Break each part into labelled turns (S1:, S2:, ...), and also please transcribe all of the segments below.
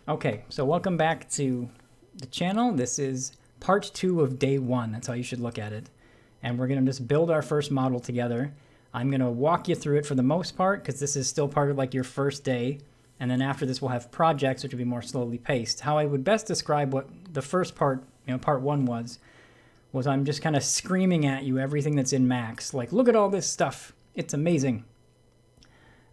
S1: Okay, so welcome back to the channel. This is part 2 of day 1. That's how you should look at it. And we're going to just build our first model together. I'm going to walk you through it for the most part because this is still part of like your first day. And then after this we'll have projects, which will be more slowly paced. How I would best describe what the first part, part 1 was I'm just kind of screaming at you everything that's in Max. Like, look at all this stuff. It's amazing.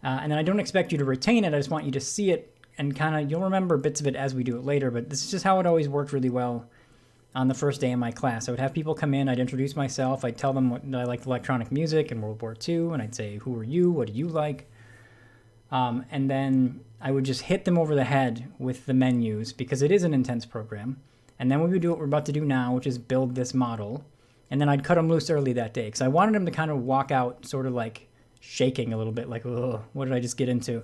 S1: And then I don't expect you to retain it. I just want you to see it. And kind of, you'll remember bits of it as we do it later, but this is just how it always worked really well on the first day of my class. I would have people come in, I'd introduce myself, I'd tell them that I liked electronic music and World War II, and I'd say, who are you, what do you like? And then I would just hit them over the head with the menus, because it is an intense program. And then we would do what we're about to do now, which is build this model. And then I'd cut them loose early that day, because I wanted them to kind of walk out sort of like shaking a little bit, like, oh, what did I just get into?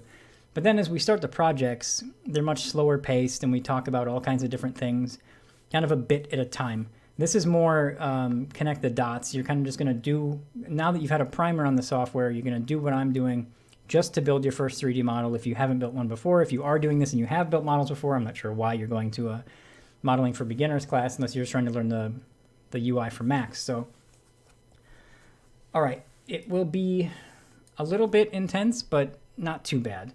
S1: But then as we start the projects, they're much slower paced and we talk about all kinds of different things, kind of a bit at a time. This is more connect the dots. You're kind of just going to do, now that you've had a primer on the software, you're going to do what I'm doing just to build your first 3D model if you haven't built one before. If you are doing this and you have built models before, I'm not sure why you're going to a modeling for beginners class unless you're just trying to learn the UI for Max. So, all right, it will be a little bit intense, but not too bad.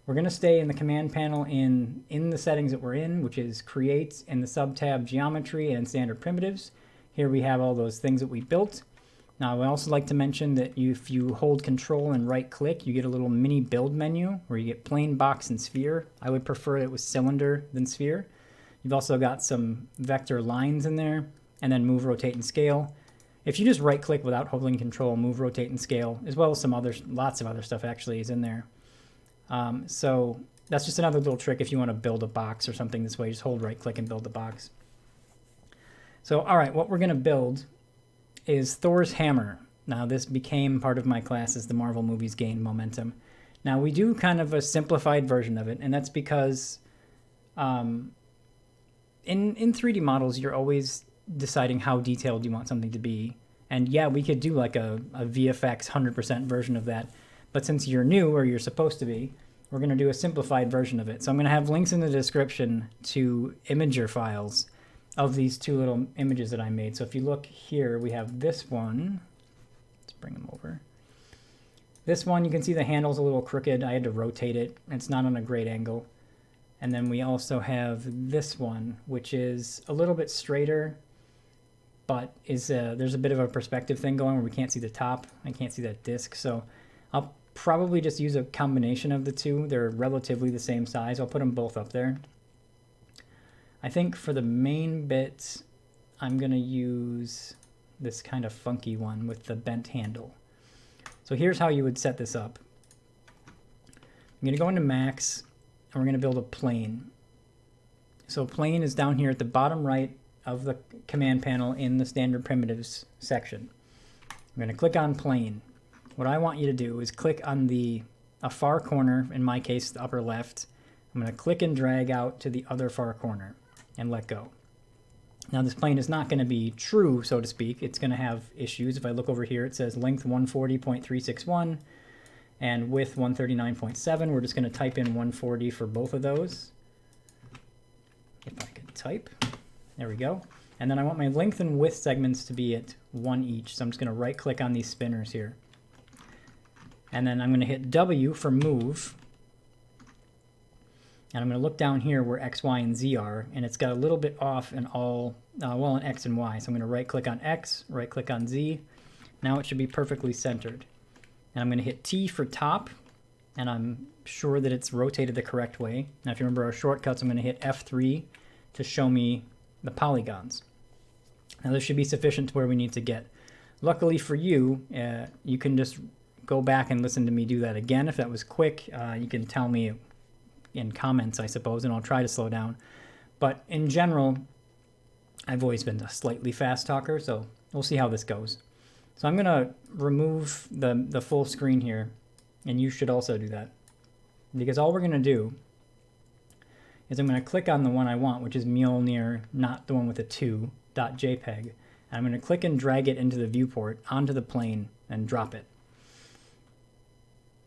S1: We're going to stay in the command panel in the settings that we're in, which is Create, in the sub-tab Geometry and Standard Primitives. Here we have all those things that we built. Now, I would also like to mention that if you hold Control and right-click, you get a little mini build menu where you get plane, box, and sphere. I would prefer it with cylinder than sphere. You've also got some vector lines in there, and then Move, Rotate, and Scale. If you just right-click without holding Control, Move, Rotate, and Scale, as well as some other, lots of other stuff actually is in there. So that's just another little trick if you want to build a box or something this way. Just hold right click and build the box. So all right, what we're going to build is Thor's hammer. Now this became part of my class as the Marvel movies gained momentum. Now we do kind of a simplified version of it, and that's because in 3D models you're always deciding how detailed you want something to be. And yeah, we could do like a VFX 100% version of that. But since you're new, or you're supposed to be, we're going to do a simplified version of it. So I'm going to have links in the description to Imager files of these two little images that I made. So if you look here, we have this one. Let's bring them over. This one, you can see the handle's a little crooked. I had to rotate it. It's not on a great angle. And then we also have this one, which is a little bit straighter, but there's a bit of a perspective thing going where we can't see the top. I can't see that disc. So I'll probably just use a combination of the two. They're relatively the same size. I'll put them both up there. I think for the main bit, I'm going to use this kind of funky one with the bent handle. So here's how you would set this up. I'm going to go into Max, and we're going to build a plane. So plane is down here at the bottom right of the command panel in the standard primitives section. I'm going to click on plane. What I want you to do is click on a far corner, in my case, the upper left. I'm going to click and drag out to the other far corner and let go. Now this plane is not going to be true, so to speak. It's going to have issues. If I look over here, it says length 140.361 and width 139.7. We're just going to type in 140 for both of those. If I could type. There we go. And then I want my length and width segments to be at 1 each. So I'm just going to right click on these spinners here. And then I'm going to hit W for move. And I'm going to look down here where X, Y, and Z are. And it's got a little bit off in all, well, in X and Y. So I'm going to right click on X, right click on Z. Now it should be perfectly centered. And I'm going to hit T for top. And I'm sure that it's rotated the correct way. Now if you remember our shortcuts, I'm going to hit F3 to show me the polygons. Now this should be sufficient to where we need to get. Luckily for you, you can just go back and listen to me do that again. If that was quick, you can tell me in comments, I suppose, and I'll try to slow down. But in general, I've always been a slightly fast talker, so we'll see how this goes. So I'm going to remove the full screen here, and you should also do that. Because all we're going to do is I'm going to click on the one I want, which is Mjolnir, not the one with a 2.jpg. And I'm going to click and drag it into the viewport, onto the plane, and drop it.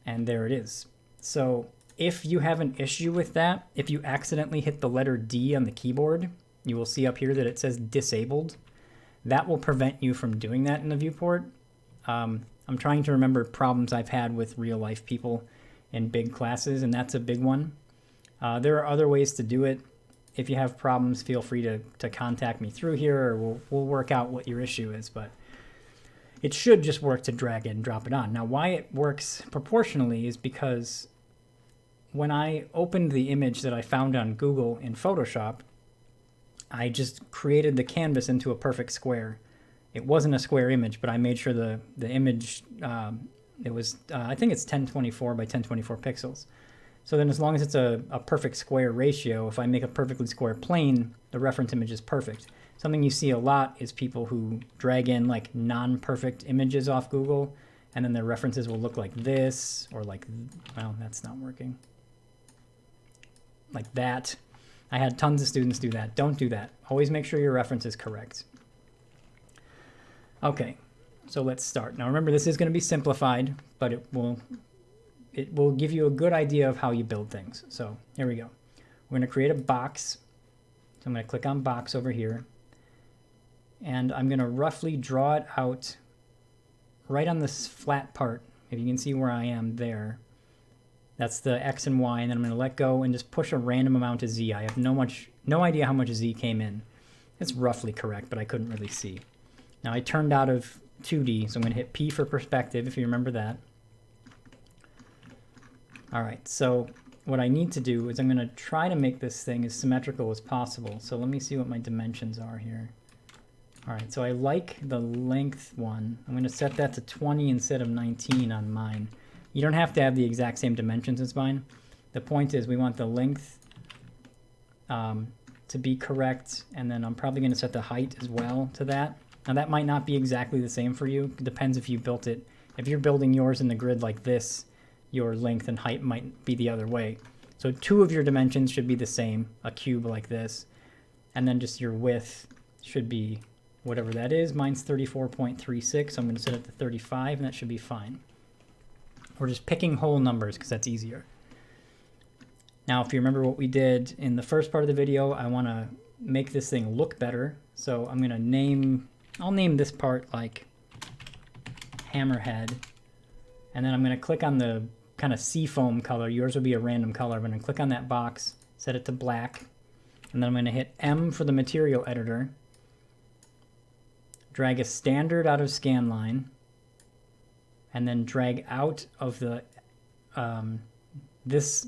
S1: And there it is. So If you have an issue with that, if you accidentally hit the letter D on the keyboard, you will see up here that it says disabled. That will prevent you from doing that in the viewport. I'm trying to remember problems I've had with real life people in big classes, and that's a big one. There are other ways to do it. If you have problems, feel free to contact me through here, or we'll work out what your issue is. But it should just work to drag it and drop it on. Now, why it works proportionally is because when I opened the image that I found on Google in Photoshop, I just created the canvas into a perfect square. It wasn't a square image, but I made sure the image, it was, I think it's 1024 by 1024 pixels. So then as long as it's a perfect square ratio, if I make a perfectly square plane, the reference image is perfect. Something you see a lot is people who drag in like non-perfect images off Google, and then their references will look like this, or like, well, that's not working. Like that. I had tons of students do that. Don't do that. Always make sure your reference is correct. Okay, so let's start. Now remember, this is going to be simplified, but it will give you a good idea of how you build things. So here we go. We're going to create a box. So I'm going to click on box over here. And I'm going to roughly draw it out right on this flat part. If you can see where I am there. That's the X and Y, and then I'm going to let go and just push a random amount of Z. I have no idea how much Z came in. It's roughly correct, but I couldn't really see. Now I turned out of 2D, so I'm going to hit P for perspective, if you remember that. All right, so what I need to do is I'm going to try to make this thing as symmetrical as possible. So let me see what my dimensions are here. All right, so I like the length one. I'm going to set that to 20 instead of 19 on mine. You don't have to have the exact same dimensions as mine. The point is we want the length to be correct, and then I'm probably going to set the height as well to that. Now that might not be exactly the same for you. It depends if you built it. If you're building yours in the grid like this, your length and height might be the other way. So 2 of your dimensions should be the same, a cube like this, and then just your width should be whatever that is. Mine's 34.36, so I'm going to set it to 35, and that should be fine. We're just picking whole numbers because that's easier. Now, if you remember what we did in the first part of the video, I want to make this thing look better. So I'm going to I'll name this part like Hammerhead. And then I'm going to click on the kind of seafoam color. Yours will be a random color. I'm going to click on that box, set it to black. And then I'm going to hit M for the material editor. Drag a standard out of scanline. And then drag out of the this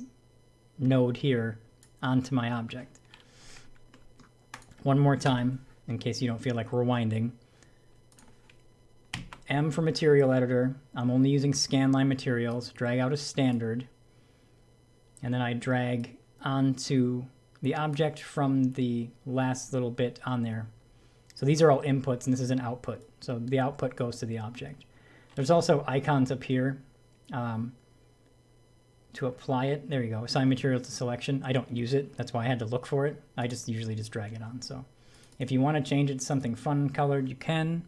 S1: node here onto my object. One more time, in case you don't feel like rewinding. M for material editor. I'm only using scanline materials. Drag out a standard. And then I drag onto the object from the last little bit on there. So these are all inputs, and this is an output. So the output goes to the object. There's also icons up here to apply it. There you go. Assign material to selection. I don't use it. That's why I had to look for it. I usually just drag it on. So if you want to change it to something fun colored, you can.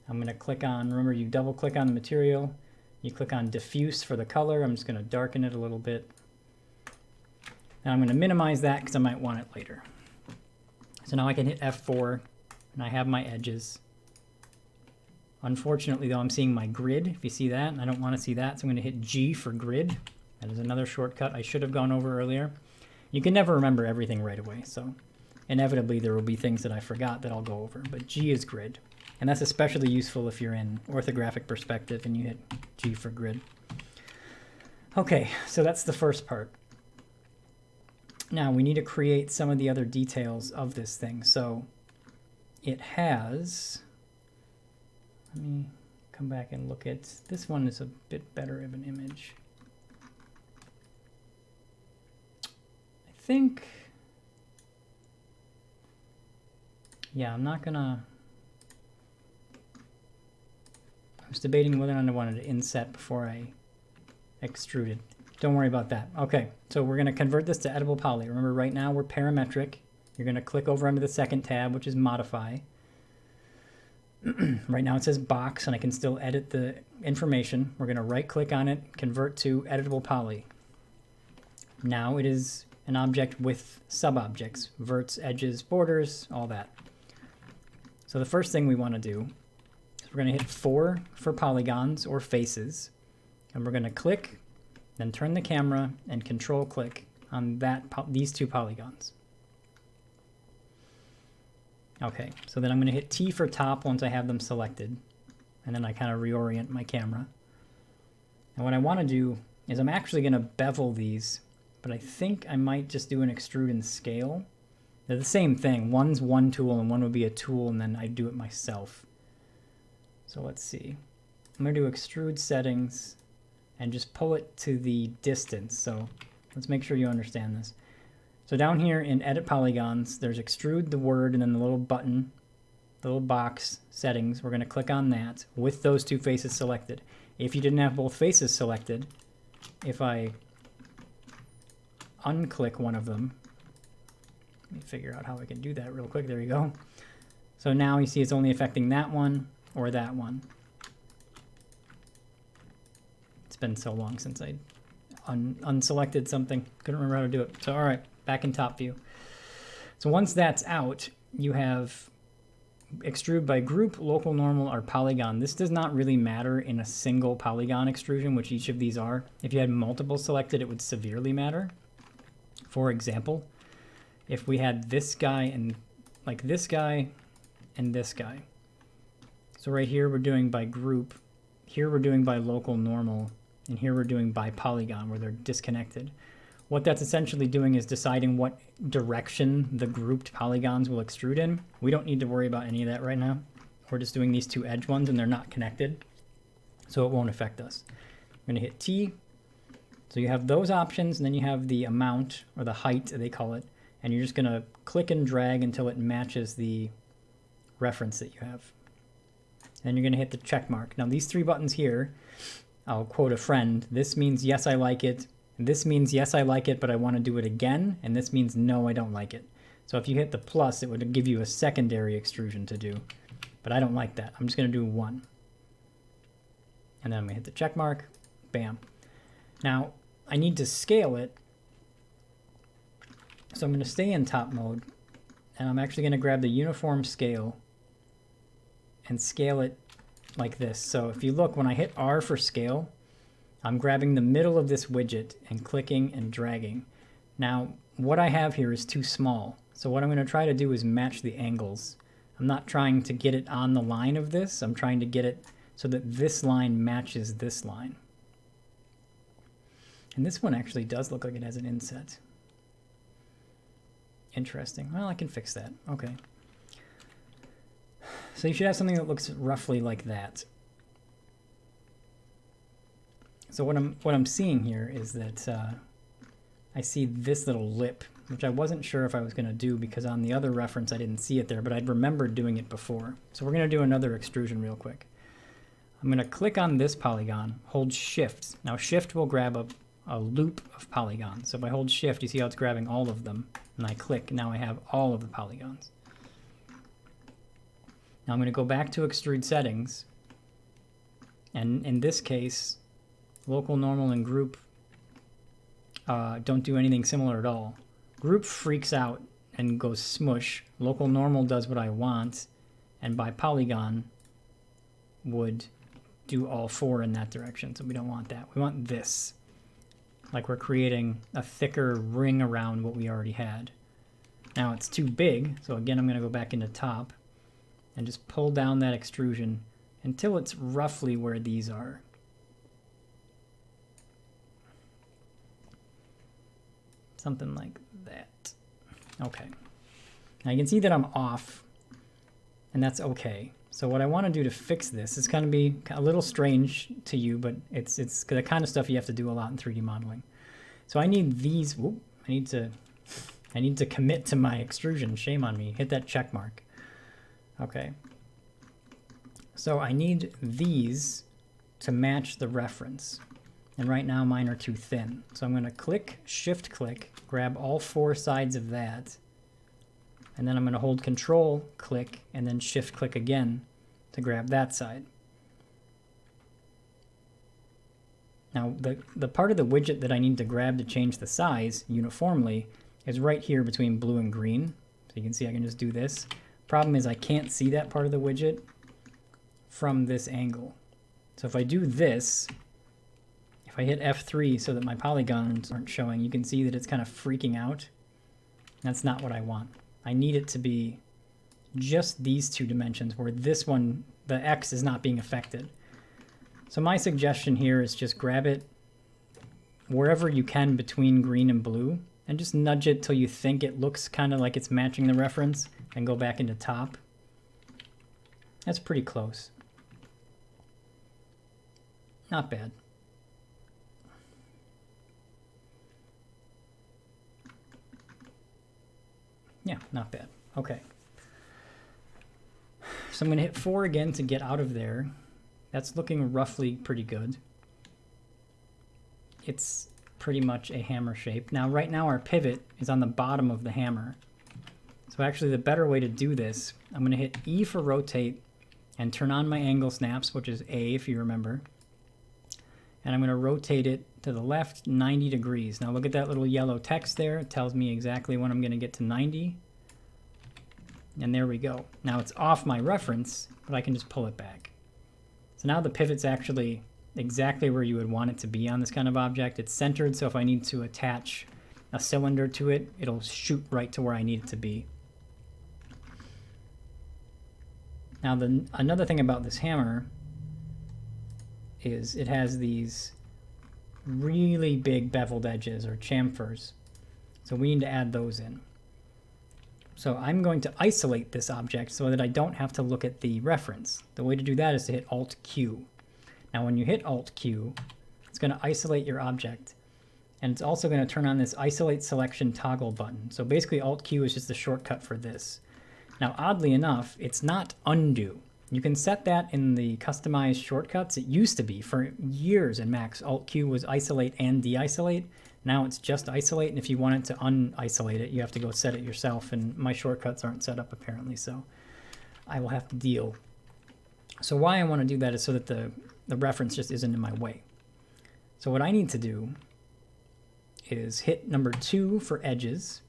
S1: I'm going to click on, remember you double click on the material. You click on diffuse for the color. I'm just going to darken it a little bit. And I'm going to minimize that because I might want it later. So now I can hit F4 and I have my edges. Unfortunately, though, I'm seeing my grid, if you see that, and I don't want to see that, so I'm going to hit G for grid. That is another shortcut I should have gone over earlier. You can never remember everything right away, so inevitably there will be things that I forgot that I'll go over, but G is grid. And that's especially useful if you're in orthographic perspective and you hit G for grid. Okay, so that's the first part. Now we need to create some of the other details of this thing. So it has... Let me come back and look at this one. Is a bit better of an image. I think, yeah, I'm not gonna, I was debating whether or not I wanted to inset before I extruded. Don't worry about that. Okay, so we're gonna convert this to editable poly. Remember, right now we're parametric. You're gonna click over under the second tab, which is modify. Right now it says box, and I can still edit the information. We're going to right click on it, convert to editable poly. Now it is an object with sub-objects, verts, edges, borders, all that. So the first thing we want to do is we're going to hit 4 for polygons or faces, and we're going to click, then turn the camera and control click on these 2 polygons. Okay, so then I'm going to hit T for top once I have them selected, and then I kind of reorient my camera. And what I want to do is I'm actually going to bevel these, but I think I might just do an extrude and scale. They're the same thing. One's one tool and one would be a tool, and then I do it myself. So let's see. I'm going to do extrude settings and just pull it to the distance. So let's make sure you understand this. So down here in edit polygons, there's extrude, the word, and then the little button, the little box settings. We're going to click on that with those 2 faces selected. If you didn't have both faces selected, if I unclick one of them, let me figure out how I can do that real quick. There you go. So now you see it's only affecting that one or that one. It's been so long since I unselected something. Couldn't remember how to do it. So all right, back in top view. So once that's out, you have extrude by group, local normal, or polygon. This does not really matter in a single polygon extrusion, which each of these are. If you had multiple selected, it would severely matter. For example, if we had this guy and like this guy and this guy. So right here we're doing by group, here we're doing by local normal, and here we're doing by polygon where they're disconnected. What that's essentially doing is deciding what direction the grouped polygons will extrude in. We don't need to worry about any of that right now. We're just doing these 2 edge ones and they're not connected, so it won't affect us. I'm going to hit T. So you have those options, and then you have the amount, or the height they call it, and you're just going to click and drag until it matches the reference that you have. Then you're going to hit the check mark. Now these 3 buttons here, I'll quote a friend, this means yes I like it, this means yes I like it but I want to do it again, and this means no I don't like it. So if you hit the plus, it would give you a secondary extrusion to do, but I don't like that. I'm just going to do 1. And then I'm going to hit the check mark, bam. Now I need to scale it, so I'm going to stay in top mode, and I'm actually going to grab the uniform scale and scale it like this. So if you look, when I hit R for scale, I'm grabbing the middle of this widget and clicking and dragging. Now, what I have here is too small. So what I'm going to try to do is match the angles. I'm not trying to get it on the line of this. I'm trying to get it so that this line matches this line. And this one actually does look like it has an inset. Interesting. Well, I can fix that. Okay. So you should have something that looks roughly like that. So what I'm seeing here is that I see this little lip, which I wasn't sure if I was going to do because on the other reference I didn't see it there, but I'd remembered doing it before. So we're going to do another extrusion real quick. I'm going to click on this polygon, hold shift. Now shift will grab a loop of polygons. So if I hold shift, you see how it's grabbing all of them, and I click, now I have all of the polygons. Now I'm going to go back to extrude settings, and in this case, local, normal, and group don't do anything similar at all. Group freaks out and goes smush. Local, normal does what I want, and by polygon would do all 4 in that direction, so we don't want that. We want this. Like we're creating a thicker ring around what we already had. Now it's too big, so again I'm going to go back into top and just pull down that extrusion until it's roughly where these are. Something like that. Okay. Now you can see that I'm off, and that's okay. So what I want to do to fix this is going to be a little strange to you, but it's the kind of stuff you have to do a lot in 3D modeling. So I need these. Whoop, I need to commit to my extrusion. Shame on me. Hit that check mark. Okay. So I need these to match the reference. And right now mine are too thin. So I'm going to click, shift click, grab all 4 sides of that. And then I'm going to hold control, click, and then shift click again to grab that side. Now, the part of the widget that I need to grab to change the size uniformly is right here between blue and green. So you can see I can just do this. Problem is I can't see that part of the widget from this angle. So if I do this, if I hit F3 so that my polygons aren't showing, you can see that it's kind of freaking out. That's not what I want. I need it to be just these two dimensions where this one, the X, is not being affected. So my suggestion here is just grab it wherever you can between green and blue and just nudge it till you think it looks kind of like it's matching the reference and go back into top. That's pretty close. Not bad. Yeah, not bad. Okay. So I'm going to hit 4 again to get out of there. That's looking roughly pretty good. It's pretty much a hammer shape. Now, right now our pivot is on the bottom of the hammer. So actually the better way to do this, I'm going to hit E for rotate and turn on my angle snaps, which is A if you remember. And I'm going to rotate it to the left 90 degrees. Now look at that little yellow text there. It tells me exactly when I'm going to get to 90. And there we go. Now it's off my reference, but I can just pull it back. So now the pivot's actually exactly where you would want it to be on this kind of object. It's centered, so if I need to attach a cylinder to it, it'll shoot right to where I need it to be. Now another thing about this hammer is it has these really big beveled edges or chamfers. So we need to add those in. So I'm going to isolate this object so that I don't have to look at the reference. The way to do that is to hit Alt-Q. Now when you hit Alt-Q, it's going to isolate your object. And it's also going to turn on this Isolate Selection toggle button. So basically Alt-Q is just a shortcut for this. Now oddly enough, it's not undo. You can set that in the customized shortcuts. It used to be for years in Macs. Alt-Q was isolate and de-isolate. Now it's just isolate, and if you want it to un-isolate it, you have to go set it yourself, and my shortcuts aren't set up apparently, so I will have to deal. So why I want to do that is so that the reference just isn't in my way. So what I need to do is hit number 2 for edges,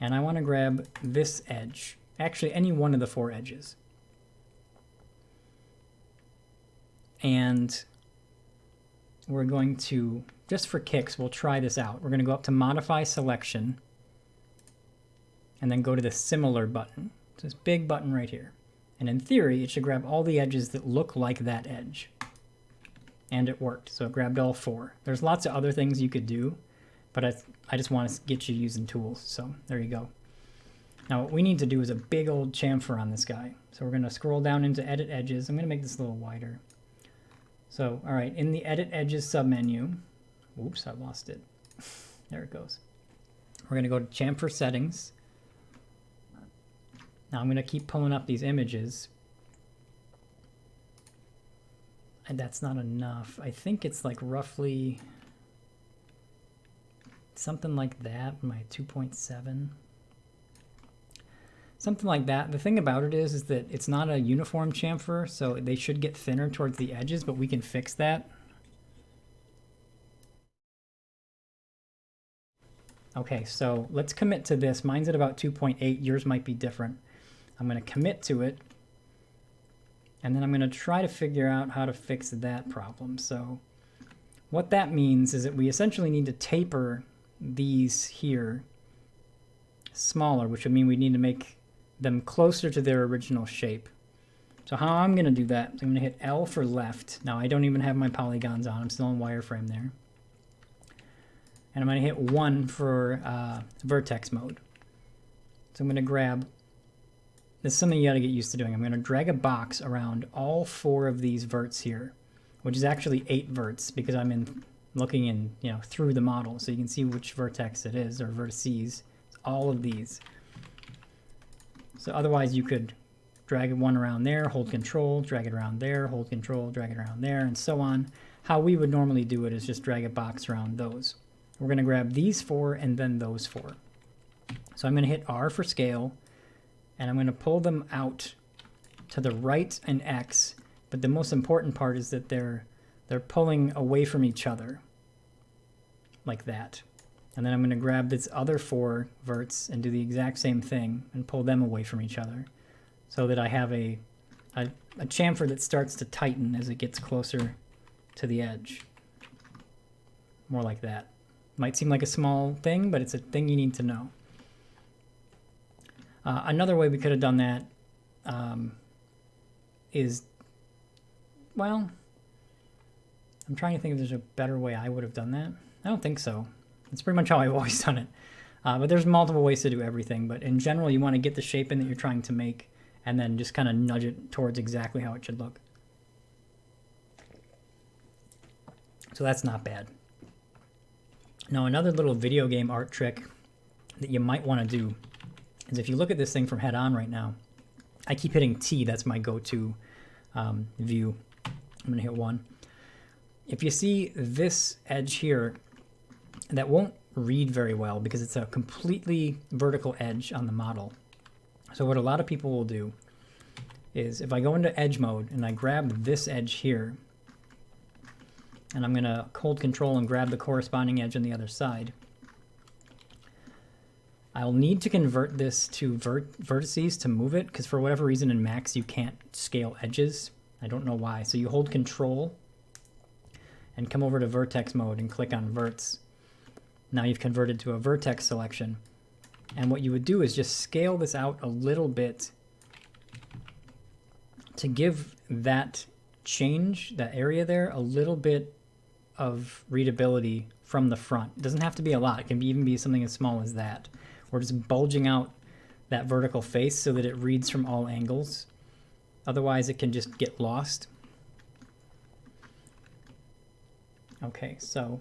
S1: and I want to grab this edge. Actually, any one of the 4 edges. And we're going to, just for kicks, we'll try this out. We're going to go up to Modify Selection, and then go to the Similar button. It's this big button right here. And in theory, it should grab all the edges that look like that edge. And it worked, so it grabbed all 4. There's lots of other things you could do, but I just want to get you using tools, so there you go. Now what we need to do is a big old chamfer on this guy. So we're going to scroll down into Edit Edges. I'm going to make this a little wider. So, all right, in the Edit Edges submenu, oops, I lost it. There it goes. We're going to go to Chamfer Settings. Now I'm going to keep pulling up these images. And that's not enough. I think it's like roughly something like that, my 2.7. Something like that. The thing about it is that it's not a uniform chamfer, so they should get thinner towards the edges, but we can fix that. Okay, so let's commit to this. Mine's at about 2.8. Yours might be different. I'm going to commit to it, and then I'm going to try to figure out how to fix that problem. So what that means is that we essentially need to taper these here smaller, which would mean we need to make them closer to their original shape. So how I'm going to do that, I'm going to hit L for left. Now I don't even have my polygons on. I'm still in wireframe there. And I'm going to hit 1 for vertex mode. So I'm going to grab, this is something you got to get used to doing. I'm going to drag a box around all 4 of these verts here, which is actually 8 verts because I'm looking in, through the model, so you can see which vertex it is, or vertices. It's all of these. So otherwise you could drag one around there, hold control, drag it around there, hold control, drag it around there, and so on. How we would normally do it is just drag a box around those. We're going to grab these 4 and then those 4. So I'm going to hit R for scale, and I'm going to pull them out to the right and X, but the most important part is that they're they're pulling away from each other, like that. And then I'm going to grab this other 4 verts and do the exact same thing and pull them away from each other so that I have a chamfer that starts to tighten as it gets closer to the edge. More like that. Might seem like a small thing, but it's a thing you need to know. Another way we could have done that is, well, I'm trying to think if there's a better way I would have done that. I don't think so. It's pretty much how I've always done it. But there's multiple ways to do everything. But in general, you want to get the shape in that you're trying to make and then just kind of nudge it towards exactly how it should look. So that's not bad. Now, another little video game art trick that you might want to do is if you look at this thing from head on right now, I keep hitting T. That's my go-to view. I'm going to hit 1. If you see this edge here, that won't read very well because it's a completely vertical edge on the model. So what a lot of people will do is if I go into edge mode and I grab this edge here, and I'm going to hold control and grab the corresponding edge on the other side, I'll need to convert this to vertices to move it, because for whatever reason in Max you can't scale edges. I don't know why. So you hold control and come over to vertex mode and click on verts. Now you've converted to a vertex selection. And what you would do is just scale this out a little bit to give that change, that area there, a little bit of readability from the front. It doesn't have to be a lot. It can even be something as small as that. We're just bulging out that vertical face so that it reads from all angles. Otherwise, it can just get lost. Okay, so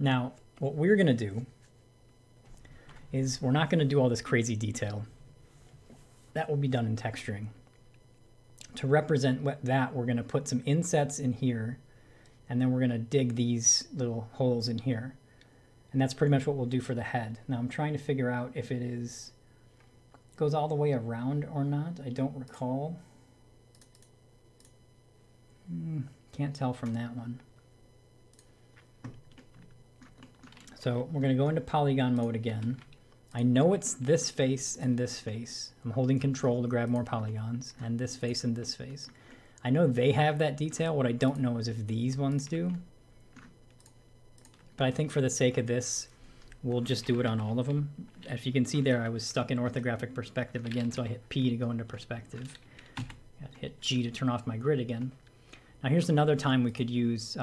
S1: now what we're going to do is we're not going to do all this crazy detail. That will be done in texturing. To represent that, we're going to put some insets in here, and then we're going to dig these little holes in here. And that's pretty much what we'll do for the head. Now I'm trying to figure out if it goes all the way around or not. I don't recall. Can't tell from that one. So we're going to go into polygon mode again. I know it's this face and this face. I'm holding control to grab more polygons, and this face and this face. I know they have that detail. What I don't know is if these ones do. But I think for the sake of this, we'll just do it on all of them. As you can see there, I was stuck in orthographic perspective again, so I hit P to go into perspective. I hit G to turn off my grid again. Now here's another time we could use,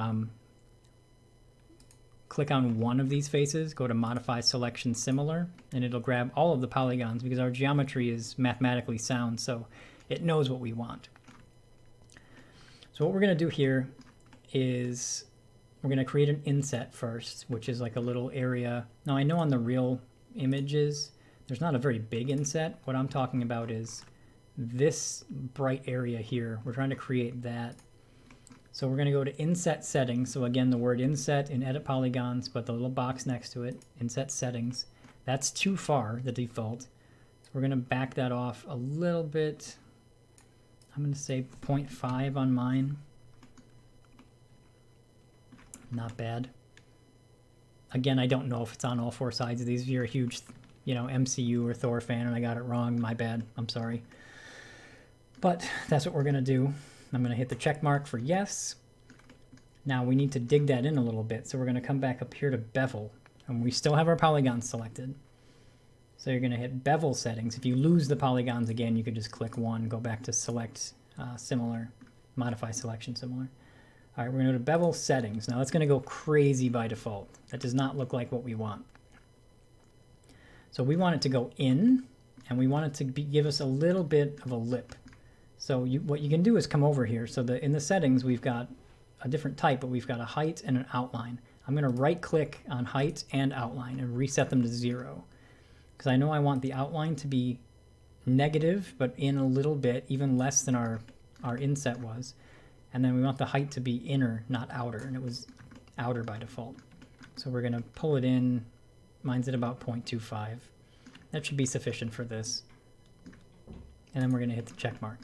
S1: click on one of these faces, go to Modify Selection Similar, and it'll grab all of the polygons because our geometry is mathematically sound, so it knows what we want. So what we're going to do here is we're going to create an inset first, which is like a little area. Now I know on the real images, there's not a very big inset. What I'm talking about is this bright area here. We're trying to create that. So we're going to go to Inset Settings. So again, the word Inset in Edit Polygons, but the little box next to it, Inset Settings. That's too far, the default. So we're going to back that off a little bit. I'm going to say 0.5 on mine. Not bad. Again, I don't know if it's on all 4 sides of these. If you're a huge, MCU or Thor fan and I got it wrong, my bad. I'm sorry. But that's what we're going to do. I'm going to hit the check mark for yes. Now we need to dig that in a little bit. So we're going to come back up here to Bevel. And we still have our polygons selected. So you're going to hit Bevel Settings. If you lose the polygons again, you could just click 1, go back to Select Similar, Modify Selection Similar. All right, we're going to go to Bevel Settings. Now that's going to go crazy by default. That does not look like what we want. So we want it to go in, and we want it to give us a little bit of a lip. So what you can do is come over here. So in the settings, we've got a different type, but we've got a height and an outline. I'm going to right-click on height and outline and reset them to 0. Because I know I want the outline to be negative, but in a little bit, even less than our inset was. And then we want the height to be inner, not outer, and it was outer by default. So we're going to pull it in. Mine's at about 0.25. That should be sufficient for this. And then we're going to hit the check mark.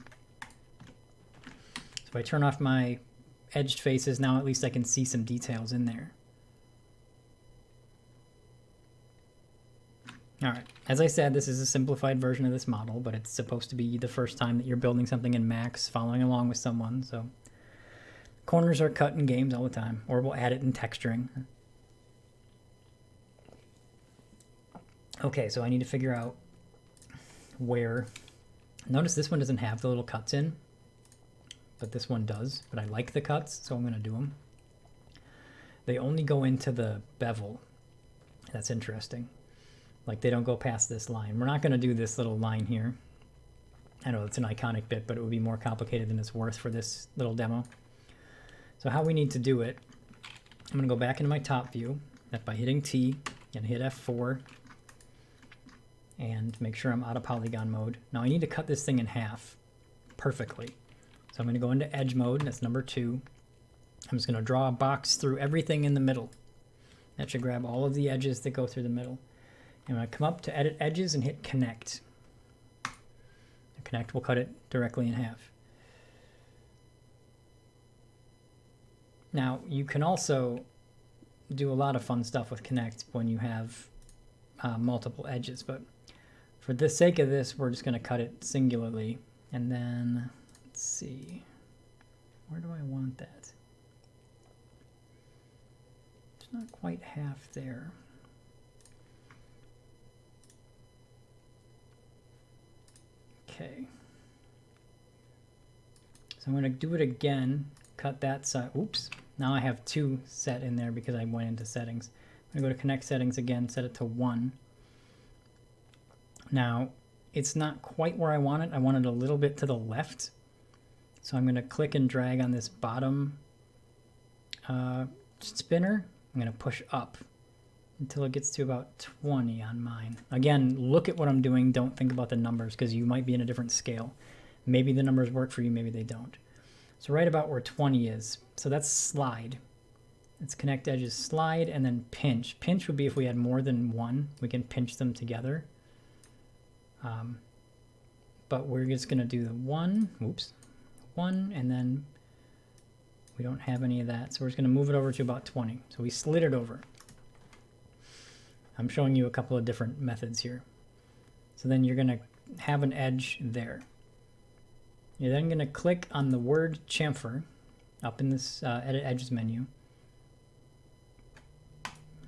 S1: So if I turn off my edged faces. Now at least I can see some details in there. All right, as I said, this is a simplified version of this model, but it's supposed to be the first time that you're building something in Max, following along with someone, so corners are cut in games all the time, or we'll add it in texturing. Okay, so I need to figure out where. Notice this one doesn't have the little cuts in, but this one does, but I like the cuts, so I'm going to do them. They only go into the bevel. That's interesting. Like, they don't go past this line. We're not going to do this little line here. I know it's an iconic bit, but it would be more complicated than it's worth for this little demo. So how we need to do it, I'm going to go back into my top view, that by hitting T, and hit F4, and make sure I'm out of polygon mode. Now I need to cut this thing in half perfectly. So I'm going to go into edge mode, that's number 2. I'm just going to draw a box through everything in the middle. That should grab all of the edges that go through the middle. I'm going to come up to edit edges and hit connect. And connect will cut it directly in half. Now you can also do a lot of fun stuff with connect when you have multiple edges, but for the sake of this, we're just going to cut it singularly. And then, let's see, where do I want that? It's not quite half there. Okay. So I'm going to do it again, cut that side. Oops. Now I have 2 set in there because I went into settings. I'm going to go to connect settings again, set it to 1. Now, it's not quite where I want it. I want it a little bit to the left. So I'm going to click and drag on this bottom spinner. I'm going to push up until it gets to about 20 on mine. Again, look at what I'm doing. Don't think about the numbers because you might be in a different scale. Maybe the numbers work for you, maybe they don't. So right about where 20 is. So that's slide. It's connect edges, slide, and then pinch. Pinch would be if we had more than one. We can pinch them together. But we're just going to do the 1, and then we don't have any of that. So we're just going to move it over to about 20. So we slid it over. I'm showing you a couple of different methods here. So then you're going to have an edge there. You're then going to click on the word chamfer up in this edit edges menu.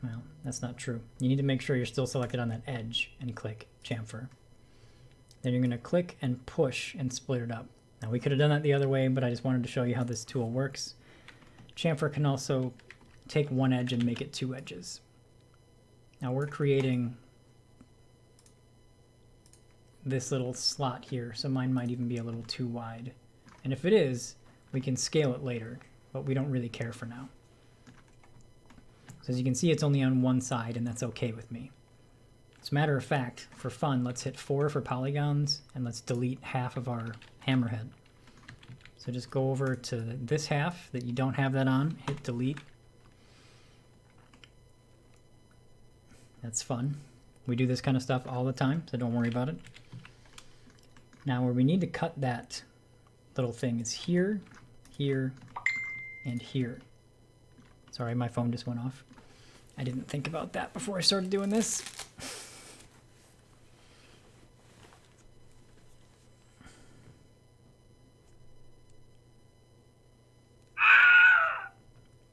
S1: Well, that's not true. You need to make sure you're still selected on that edge and click chamfer. Then you're going to click and push and split it up. Now we could have done that the other way, but I just wanted to show you how this tool works. Chamfer can also take one edge and make it 2 edges. Now we're creating this little slot here, so mine might even be a little too wide. And if it is, we can scale it later, but we don't really care for now. So as you can see, it's only on one side, and that's okay with me. As a matter of fact, for fun, let's hit 4 for polygons, and let's delete half of our hammerhead. So just go over to this half that you don't have that on, hit delete. That's fun. We do this kind of stuff all the time, so don't worry about it. Now where we need to cut that little thing is here, here, and here. Sorry, my phone just went off. I didn't think about that before I started doing this.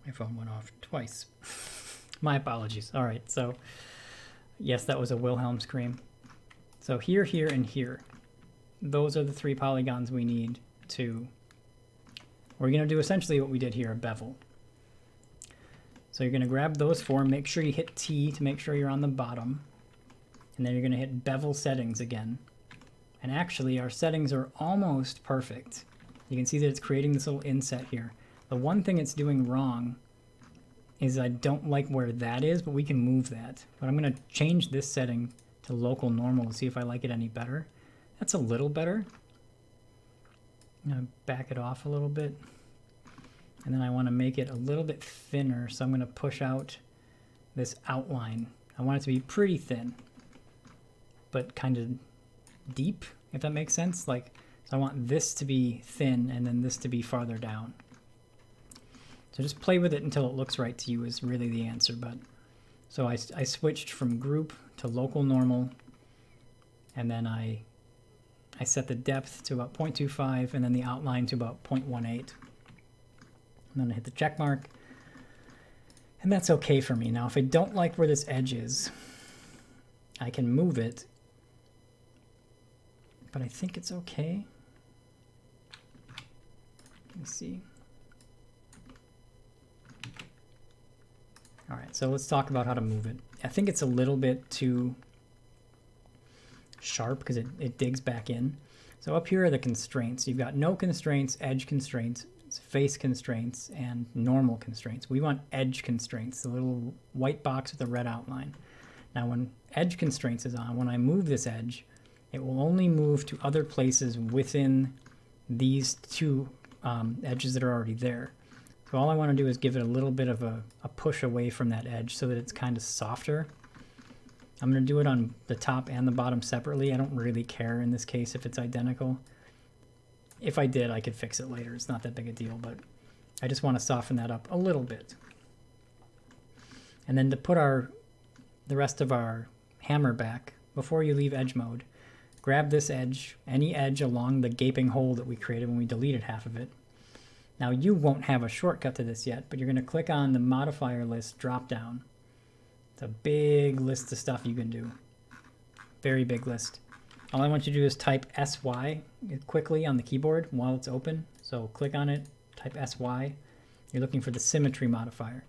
S1: My phone went off twice. My apologies. All right, so yes, that was a Wilhelm scream. So here, here, and here. Those are the 3 polygons we need to... We're going to do essentially what we did here, a bevel. So you're going to grab those 4, make sure you hit T to make sure you're on the bottom. And then you're going to hit bevel settings again. And actually, our settings are almost perfect. You can see that it's creating this little inset here. The one thing it's doing wrong is I don't like where that is, but we can move that. But I'm going to change this setting to local normal to see if I like it any better. That's a little better. I'm going to back it off a little bit. And then I want to make it a little bit thinner, so I'm going to push out this outline. I want it to be pretty thin, but kind of deep, if that makes sense. Like, so I want this to be thin and then this to be farther down. So just play with it until it looks right to you is really the answer. But so I switched from group to local normal, and then I set the depth to about 0.25 and then the outline to about 0.18. And then I hit the check mark. And that's okay for me. Now, if I don't like where this edge is, I can move it, but I think it's okay. Let me see. All right, so let's talk about how to move it. I think it's a little bit too sharp because it digs back in. So up here are the constraints. You've got no constraints, edge constraints, face constraints, and normal constraints. We want edge constraints, the little white box with the red outline. Now when edge constraints is on, when I move this edge, it will only move to other places within these two edges that are already there. So all I want to do is give it a little bit of a push away from that edge so that it's kind of softer. I'm going to do it on the top and the bottom separately. I don't really care in this case if it's identical. If I did, I could fix it later. It's not that big a deal, but I just want to soften that up a little bit. And then to put the rest of our hammer back, before you leave edge mode, grab this edge, any edge along the gaping hole that we created when we deleted half of it. Now you won't have a shortcut to this yet, but you're going to click on the modifier list drop down. It's a big list of stuff you can do. Very big list. All I want you to do is type SY quickly on the keyboard while it's open. So click on it, type SY. You're looking for the symmetry modifier.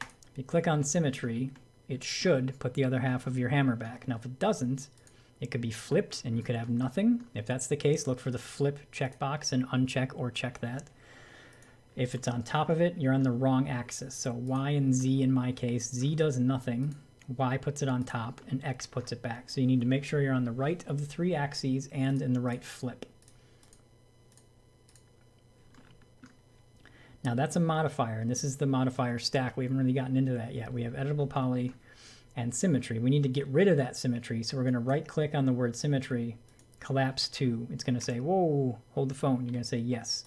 S1: If you click on symmetry, it should put the other half of your hammer back. Now if it doesn't, it could be flipped and you could have nothing. If that's the case, look for the flip checkbox and uncheck or check that. If it's on top of it, you're on the wrong axis. So Y and Z in my case, Z does nothing, Y puts it on top, and X puts it back. So you need to make sure you're on the right of the three axes and in the right flip. Now that's a modifier, and this is the modifier stack. We haven't really gotten into that yet. We have editable poly and symmetry. We need to get rid of that symmetry, so we're going to right click on the word symmetry, collapse to. It's going to say, whoa, hold the phone. You're going to say yes.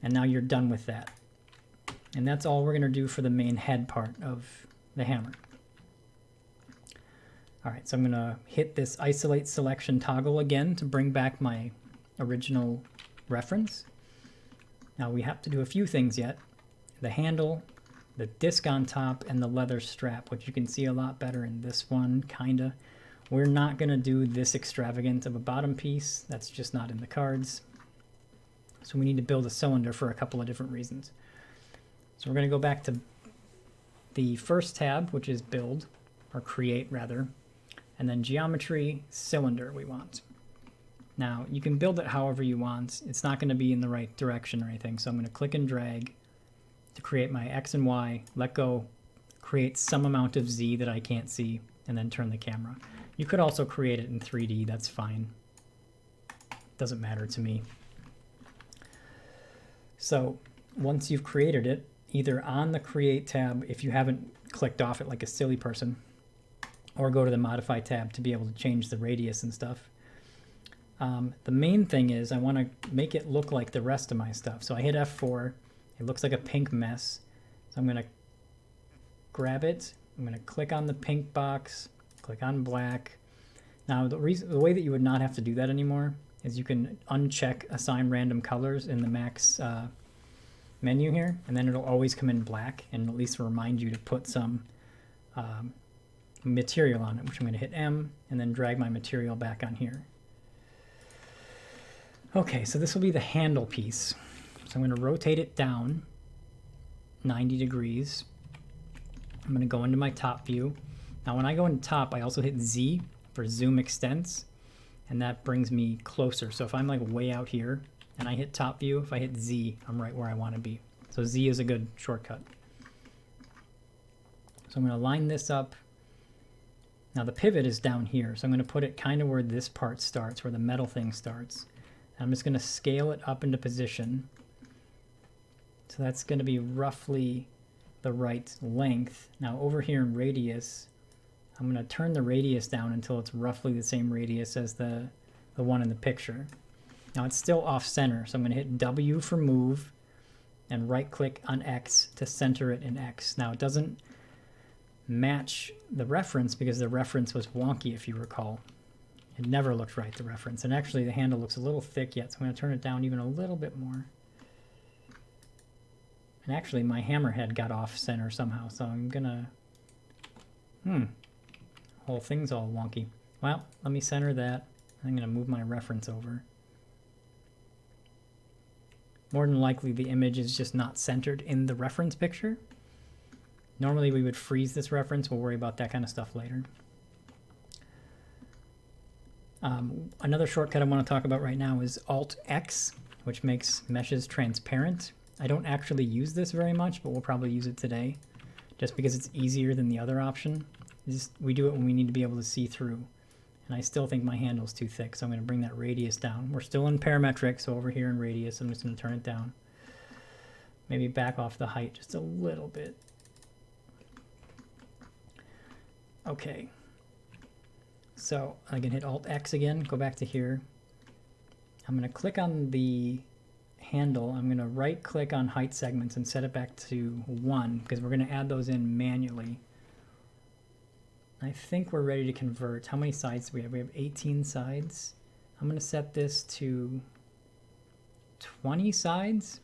S1: And now you're done with that. And that's all we're going to do for the main head part of the hammer. All right, so I'm going to hit this isolate selection toggle again to bring back my original reference. Now we have to do a few things yet. The handle, the disc on top, and the leather strap, which you can see a lot better in this one, kinda. We're not going to do this extravagant of a bottom piece. That's just not in the cards. So we need to build a cylinder for a couple of different reasons. So we're going to go back to the first tab, which is build, or create rather, and then geometry, cylinder we want. Now you can build it however you want. It's not going to be in the right direction or anything, so I'm going to click and drag to create my X and Y, let go, create some amount of Z that I can't see, and then turn the camera. You could also create it in 3D, that's fine. Doesn't matter to me. So once you've created it, either on the Create tab, if you haven't clicked off it like a silly person, or go to the Modify tab to be able to change the radius and stuff. The main thing is I want to make it look like the rest of my stuff. So I hit F4. It looks like a pink mess. So I'm going to grab it. I'm going to click on the pink box, click on black. Now the way that you would not have to do that anymore is you can uncheck assign random colors in the Max menu here, and then it'll always come in black and at least remind you to put some material on it, which I'm going to hit M and then drag my material back on here. Okay, so this will be the handle piece. So I'm going to rotate it down 90 degrees. I'm going to go into my top view. Now when I go into top, I also hit Z for zoom extents, and that brings me closer. So if I'm like way out here and I hit top view, if I hit Z, I'm right where I want to be. So Z is a good shortcut. So I'm going to line this up. Now the pivot is down here, so I'm going to put it kind of where this part starts, where the metal thing starts. And I'm just going to scale it up into position. So that's going to be roughly the right length. Now over here in radius, I'm going to turn the radius down until it's roughly the same radius as the one in the picture. Now it's still off center, so I'm going to hit W for move, and right click on X to center it in X. Now it doesn't match the reference because the reference was wonky, if you recall. It never looked right, the reference. And actually the handle looks a little thick yet, so I'm going to turn it down even a little bit more. And actually my hammerhead got off center somehow, so I'm going to... whole thing's all wonky. Well, let me center that. I'm going to move my reference over. More than likely the image is just not centered in the reference picture. Normally we would freeze this reference. We'll worry about that kind of stuff later. Another shortcut I want to talk about right now is Alt-X, which makes meshes transparent. I don't actually use this very much, but we'll probably use it today just because it's easier than the other option. We do it when we need to be able to see through. And I still think my handle's too thick, so I'm going to bring that radius down. We're still in parametric, so over here in radius, I'm just going to turn it down. Maybe back off the height just a little bit. Okay. So I can hit Alt-X again, go back to here. I'm going to click on the handle. I'm going to right-click on height segments and set it back to 1, because we're going to add those in manually. I think we're ready to convert. How many sides do we have? We have 18 sides. I'm going to set this to 20 sides.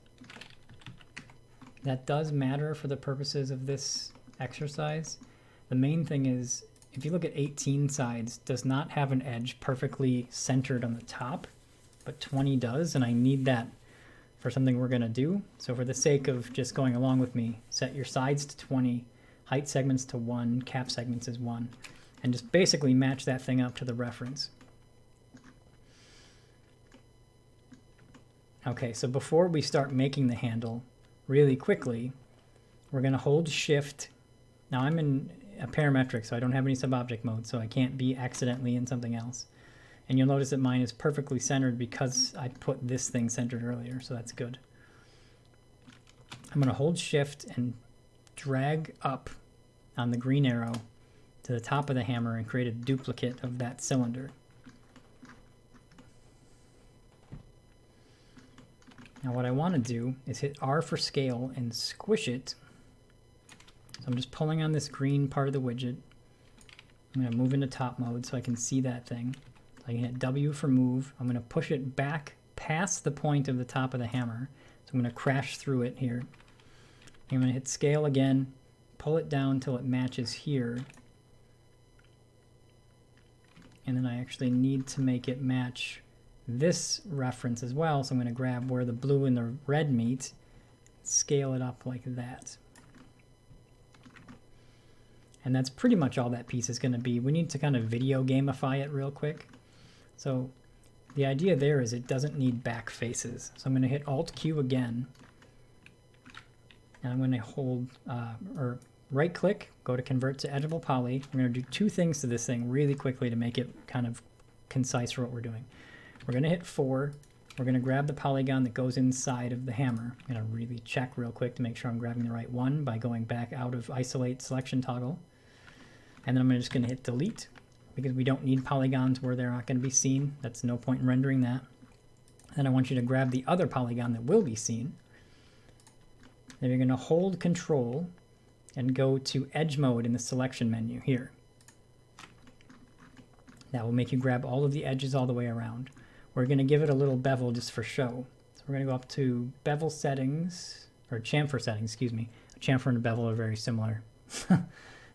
S1: That does matter for the purposes of this exercise. The main thing is, if you look at 18 sides, does not have an edge perfectly centered on the top, but 20 does, and I need that for something we're going to do. So for the sake of just going along with me, set your sides to 20, height segments to 1, cap segments is 1, and just basically match that thing up to the reference. Okay, so before we start making the handle, really quickly, we're going to hold Shift. Now I'm in a parametric, so I don't have any sub-object mode, so I can't be accidentally in something else. And you'll notice that mine is perfectly centered because I put this thing centered earlier, so that's good. I'm going to hold Shift and drag up on the green arrow to the top of the hammer and create a duplicate of that cylinder. Now what I want to do is hit R for scale and squish it. So I'm just pulling on this green part of the widget. I'm going to move into top mode so I can see that thing. So I can hit W for move. I'm going to push it back past the point of the top of the hammer. So I'm going to crash through it here. I'm going to hit scale again, pull it down till it matches here. And then I actually need to make it match this reference as well. So I'm going to grab where the blue and the red meet, scale it up like that. And that's pretty much all that piece is going to be. We need to kind of video gamify it real quick. So the idea there is it doesn't need back faces. So I'm going to hit Alt-Q again. And I'm going to hold, or right-click, go to Convert to Editable Poly. We're going to do two things to this thing really quickly to make it kind of concise for what we're doing. We're going to hit 4. We're going to grab the polygon that goes inside of the hammer. I'm going to really check real quick to make sure I'm grabbing the right one by going back out of Isolate Selection Toggle. And then I'm just going to hit Delete because we don't need polygons where they're not going to be seen. That's no point in rendering that. Then I want you to grab the other polygon that will be seen. Then you're going to hold Control and go to Edge Mode in the selection menu here. That will make you grab all of the edges all the way around. We're going to give it a little bevel just for show. So we're going to go up to Bevel Settings, or Chamfer Settings, excuse me. Chamfer and bevel are very similar.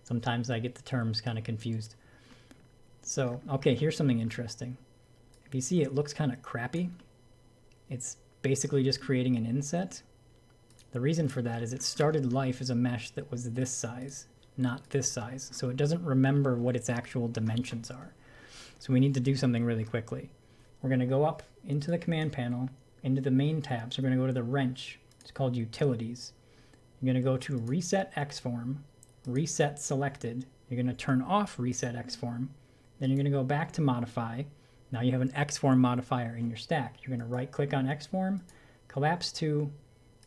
S1: Sometimes I get the terms kind of confused. So, okay, here's something interesting. If you see, it looks kind of crappy. It's basically just creating an inset. The reason for that is it started life as a mesh that was this size, not this size. So it doesn't remember what its actual dimensions are. So we need to do something really quickly. We're going to go up into the command panel, into the main tab. So we're going to go to the wrench. It's called Utilities. You're going to go to Reset Xform, Reset Selected. You're going to turn off Reset Xform. Then you're going to go back to Modify. Now you have an Xform modifier in your stack. You're going to right-click on Xform, collapse to,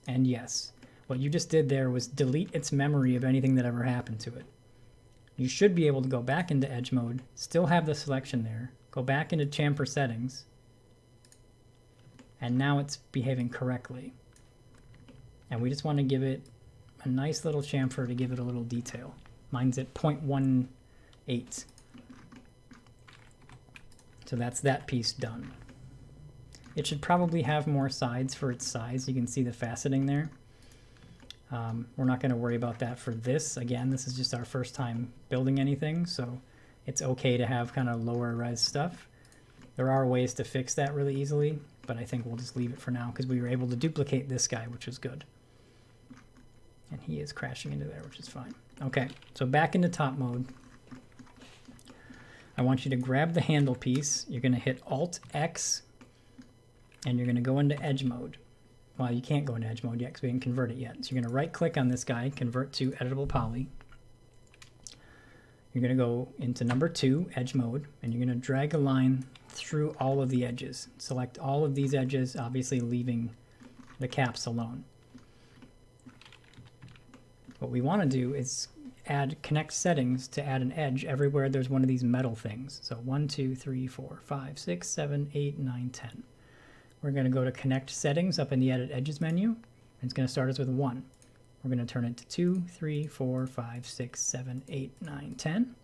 S1: and yes. What you just did there was delete its memory of anything that ever happened to it. You should be able to go back into Edge Mode, still have the selection there, go back into Chamfer Settings, and now it's behaving correctly. And we just want to give it a nice little chamfer to give it a little detail. Mine's at 0.18. So that's that piece done. It should probably have more sides for its size. You can see the faceting there. We're not going to worry about that for this. Again, this is just our first time building anything, so it's okay to have kind of lower res stuff. There are ways to fix that really easily, but I think we'll just leave it for now because we were able to duplicate this guy, which is good. And he is crashing into there, which is fine. Okay, so back into top mode. I want you to grab the handle piece. You're going to hit Alt-X, and you're going to go into edge mode. Well, you can't go into edge mode yet because we didn't convert it yet. So you're going to right-click on this guy, convert to editable poly. You're going to go into number 2, edge mode, and you're going to drag a line through all of the edges. Select all of these edges, obviously leaving the caps alone. What we want to do is connect settings to add an edge everywhere there's one of these metal things. So 1, 2, 3, 4, 5, 6, 7, 8, 9, 10. We're going to go to connect settings up in the edit edges menu. And it's going to start us with 1. We're going to turn it to 2, 3, 4, 5, 6, 7, 8, 9, 10.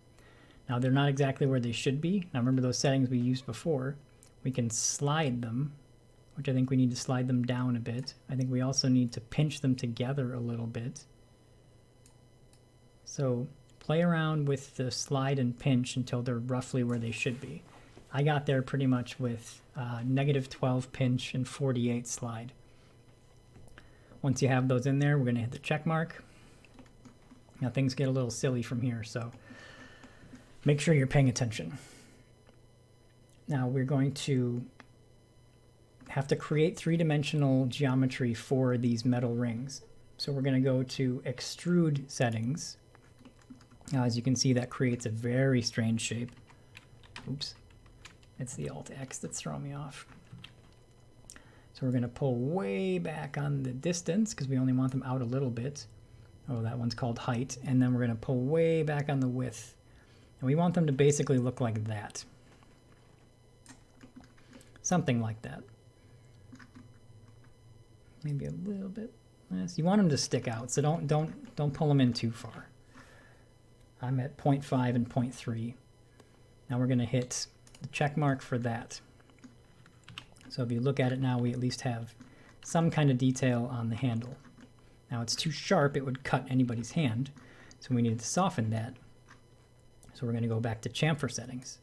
S1: Now they're not exactly where they should be. Now remember those settings we used before. We can slide them, which I think we need to slide them down a bit. I think we also need to pinch them together a little bit. So play around with the slide and pinch until they're roughly where they should be. I got there pretty much with -12 pinch and 48 slide. Once you have those in there, we're going to hit the check mark. Now things get a little silly from here, so make sure you're paying attention. Now we're going to have to create 3-dimensional geometry for these metal rings. So we're going to go to extrude settings. Now as you can see, that creates a very strange shape. Oops. It's the Alt-X that's throwing me off. So we're going to pull way back on the distance because we only want them out a little bit. Oh, that one's called height. And then we're going to pull way back on the width. And we want them to basically look like that. Something like that. Maybe a little bit less. You want them to stick out, so don't pull them in too far. I'm at 0.5 and 0.3. Now we're going to hit the check mark for that. So if you look at it now, we at least have some kind of detail on the handle. Now it's too sharp, it would cut anybody's hand, so we need to soften that. So we're going to go back to chamfer settings.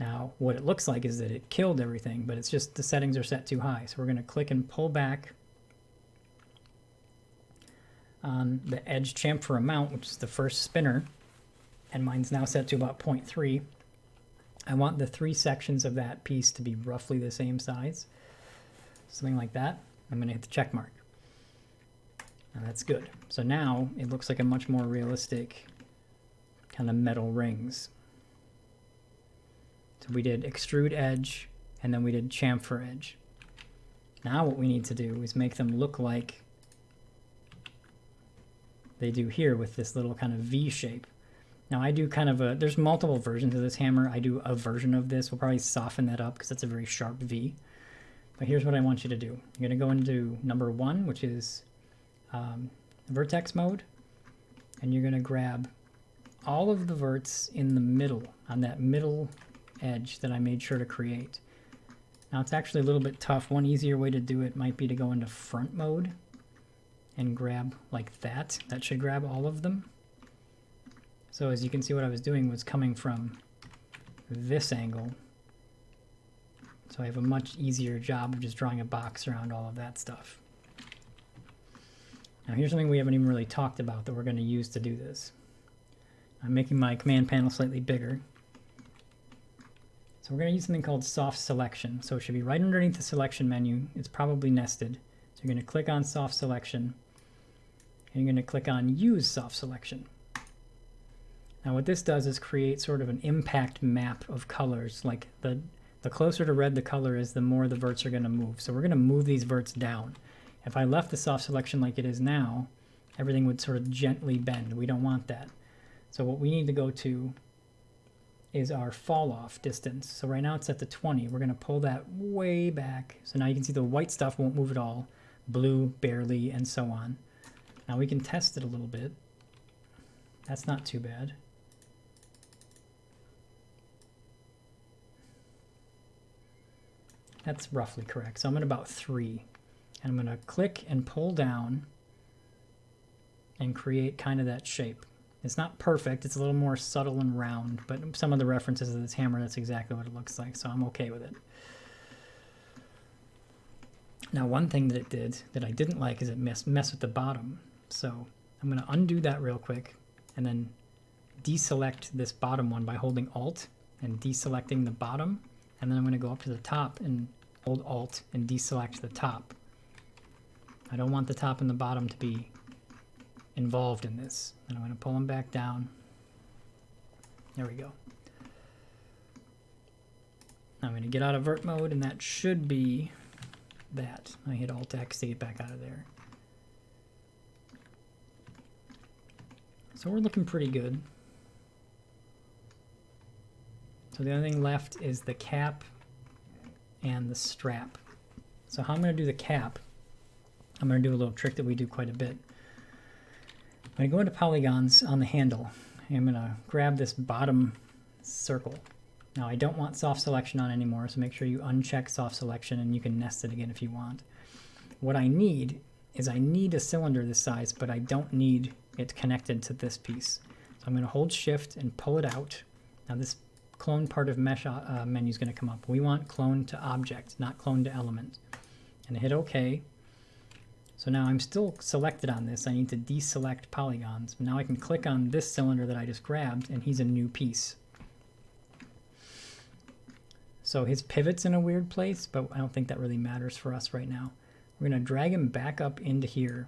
S1: Now what it looks like is that it killed everything, but it's just the settings are set too high. So we're going to click and pull back on the edge chamfer amount, which is the first spinner, and mine's now set to about 0.3. I want the 3 sections of that piece to be roughly the same size. Something like that. I'm going to hit the check mark. Now that's good. So now it looks like a much more realistic kind of metal rings. So we did extrude edge, and then we did chamfer edge. Now what we need to do is make them look like they do here with this little kind of V shape. Now I do kind of a, there's multiple versions of this hammer. I do a version of this. We'll probably soften that up because it's a very sharp V. But here's what I want you to do. You're going to go into number 1, which is vertex mode. And you're going to grab all of the verts in the middle, on that middle edge that I made sure to create. Now it's actually a little bit tough. One easier way to do it might be to go into front mode and grab like that. That should grab all of them. So as you can see, what I was doing was coming from this angle. So I have a much easier job of just drawing a box around all of that stuff. Now here's something we haven't even really talked about that we're going to use to do this. I'm making my command panel slightly bigger. So we're going to use something called soft selection. So it should be right underneath the selection menu. It's probably nested. So you're going to click on soft selection. And you're going to click on use soft selection. Now what this does is create sort of an impact map of colors. Like the closer to red the color is, the more the verts are going to move. So we're going to move these verts down. If I left the soft selection like it is now, everything would sort of gently bend. We don't want that. So what we need to go to is our fall off distance. So right now it's set to 20. We're going to pull that way back. So now you can see the white stuff won't move at all, blue barely, and so on. Now we can test it a little bit. That's not too bad. That's roughly correct. So I'm at about 3. And I'm going to click and pull down and create kind of that shape. It's not perfect. It's a little more subtle and round, but some of the references of this hammer, that's exactly what it looks like. So I'm okay with it. Now, one thing that it did that I didn't like is it messed with the bottom. So I'm going to undo that real quick and then deselect this bottom one by holding Alt and deselecting the bottom. And then I'm going to go up to the top and hold Alt and deselect the top. I don't want the top and the bottom to be involved in this. And I'm going to pull them back down. There we go. Now I'm going to get out of vert mode, and that should be that. I hit Alt X to get back out of there. So we're looking pretty good. So the only thing left is the cap and the strap. So how I'm going to do the cap, I'm going to do a little trick that we do quite a bit. I'm going to go into polygons on the handle. I'm going to grab this bottom circle. Now I don't want soft selection on anymore, so make sure you uncheck soft selection, and you can nest it again if you want. What I need is I need a cylinder this size, but I don't need it connected to this piece. So I'm going to hold Shift and pull it out. Now this clone part of mesh menu is going to come up. We want clone to object, not clone to element. And I hit OK. So now I'm still selected on this. I need to deselect polygons. Now I can click on this cylinder that I just grabbed, and he's a new piece. So his pivot's in a weird place, but I don't think that really matters for us right now. We're going to drag him back up into here.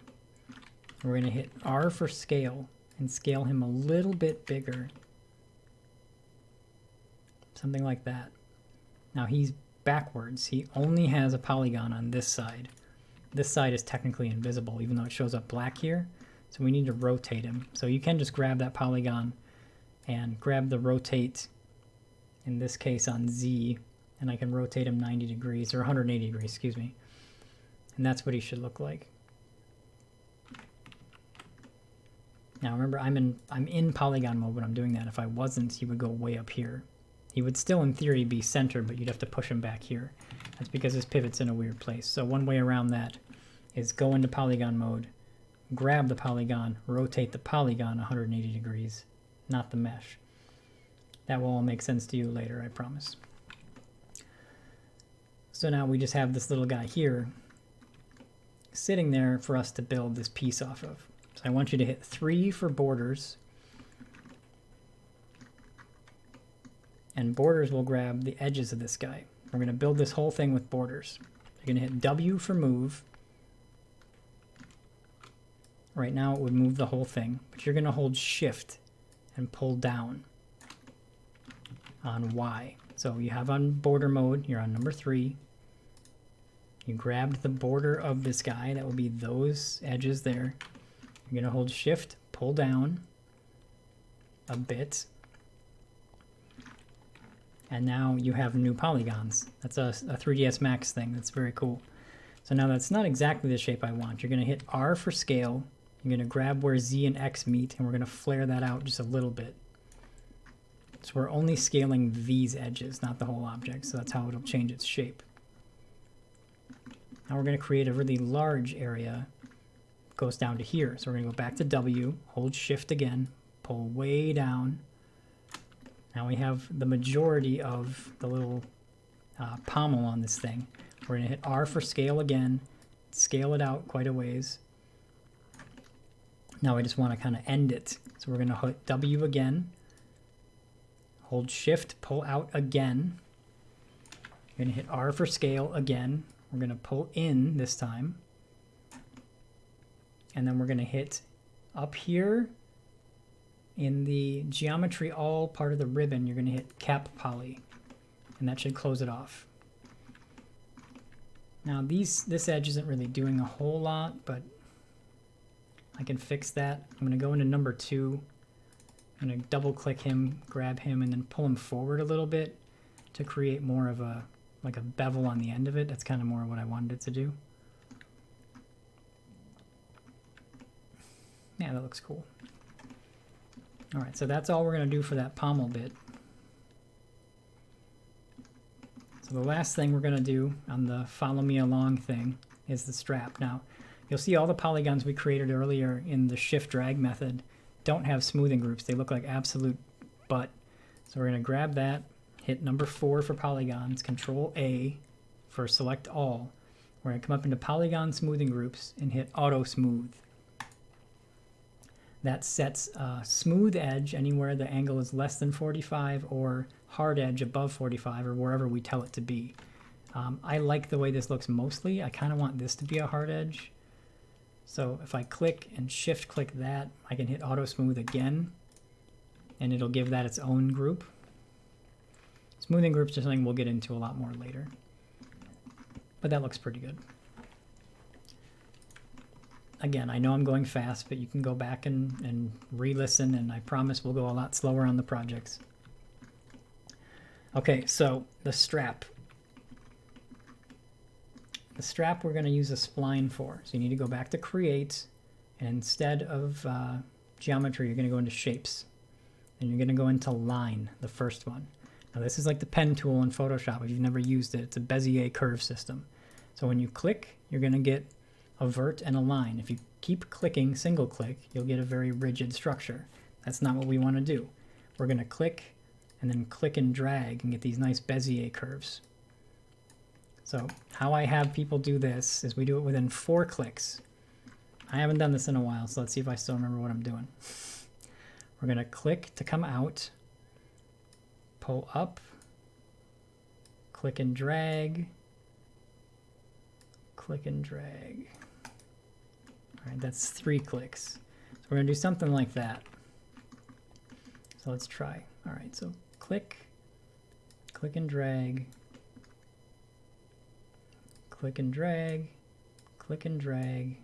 S1: We're going to hit R for scale and scale him a little bit bigger. Something like that. Now he's backwards. He only has a polygon on this side. This side is technically invisible, even though it shows up black here. So we need to rotate him. So you can just grab that polygon and grab the rotate, in this case on Z, and I can rotate him 90 degrees, or 180 degrees, excuse me. And that's what he should look like. Now remember, I'm in polygon mode when I'm doing that. If I wasn't, he would go way up here. He would still, in theory, be centered, but you'd have to push him back here. That's because his pivot's in a weird place. So one way around that is go into polygon mode, grab the polygon, rotate the polygon 180 degrees, not the mesh. That will all make sense to you later, I promise. So now we just have this little guy here sitting there for us to build this piece off of. So I want you to hit 3 for borders. And borders will grab the edges of this guy. We're going to build this whole thing with borders. You're going to hit W for move. Right now it would move the whole thing, but you're going to hold Shift and pull down on Y. So you have on border mode, you're on number 3. You grabbed the border of this guy, that will be those edges there. You're going to hold Shift, pull down a bit. And now you have new polygons. That's a 3ds Max thing. That's very cool. So now that's not exactly the shape I want. You're going to hit R for scale. You're going to grab where Z and X meet, and we're going to flare that out just a little bit. So we're only scaling these edges, not the whole object. So that's how it'll change its shape. Now we're going to create a really large area. It goes down to here. So we're going to go back to W, hold Shift again, pull way down. Now we have the majority of the little pommel on this thing. We're going to hit R for scale again, scale it out quite a ways. Now I just want to kind of end it. So we're going to hit W again, hold Shift, pull out again. You're going to hit R for scale again. We're going to pull in this time. And then we're going to hit up here. In the geometry all part of the ribbon, you're going to hit cap poly, and that should close it off. Now this edge isn't really doing a whole lot, but I can fix that. I'm going to go into number 2. I'm going to double click him, grab him, and then pull him forward a little bit to create more of a, like a bevel on the end of it. That's kind of more what I wanted it to do. Yeah, that looks cool. All right, so that's all we're going to do for that pommel bit. So the last thing we're going to do on the follow me along thing is the strap. Now, you'll see all the polygons we created earlier in the shift drag method don't have smoothing groups. They look like absolute butt. So we're going to grab that, hit number 4 for polygons, Control A for select all. We're going to come up into polygon smoothing groups and hit auto smooth. That sets smooth edge anywhere the angle is less than 45 or hard edge above 45 or wherever we tell it to be. I like the way this looks mostly. I kind of want this to be a hard edge. So if I click and shift click that, I can hit auto smooth again and it'll give that its own group. Smoothing groups are something we'll get into a lot more later. But that looks pretty good. Again, I know I'm going fast, but you can go back and re-listen, and I promise we'll go a lot slower on the projects. Okay, so the strap. The strap we're going to use a spline for. So you need to go back to Create, and instead of Geometry, you're going to go into Shapes. And you're going to go into Line, the first one. Now this is like the pen tool in Photoshop. If you've never used it, it's a Bezier curve system. So when you click, you're going to get a vert and a line. If you keep clicking, single click, you'll get a very rigid structure. That's not what we want to do. We're going to click and then click and drag and get these nice Bezier curves. So how I have people do this is we do it within 4 clicks. I haven't done this in a while, so let's see if I still remember what I'm doing. We're going to click to come out, pull up, click and drag, click and drag. All right, that's 3 clicks. So we're going to do something like that. So let's try. All right, so click, click and drag, click and drag, click and drag,